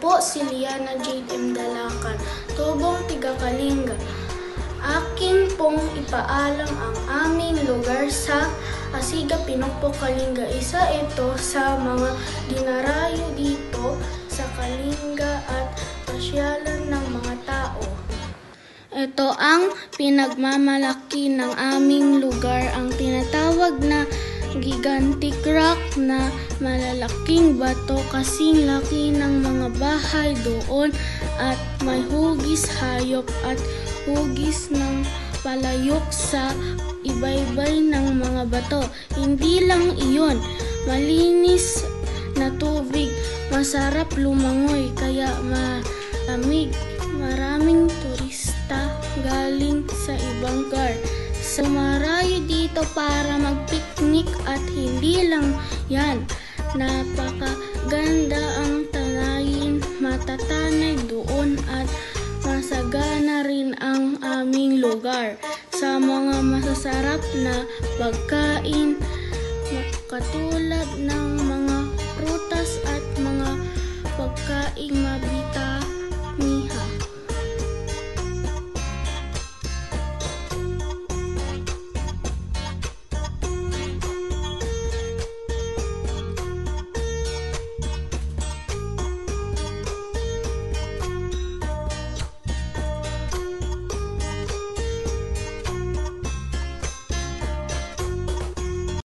po si Liana Jade M. Dalacan, tubong tiga Kalinga. Akin pong ipaalam ang aming lugar sa Asiga, Pinukpok, Kalinga. Isa ito sa mga dinarayo dito sa Kalinga at pasyalan ng mga tao. Ito ang pinagmamalaki ng aming lugar, ang tinatawag na gigantic rock na malalaking bato kasing laki ng mga bahay doon at may hugis hayop at hugis ng palayok sa ibaybay ng mga bato. Hindi lang iyon, malinis na tubig, masarap lumangoy kaya malamig. Maraming turista galing sa ibang lugar. Sumarayo dito para magpiknik at hindi lang yan. Napakaganda ang tanayin, matatanay doon at masagana rin ang aming lugar sa mga masasarap na pagkain katulad ng mga prutas at mga pagkaing mabita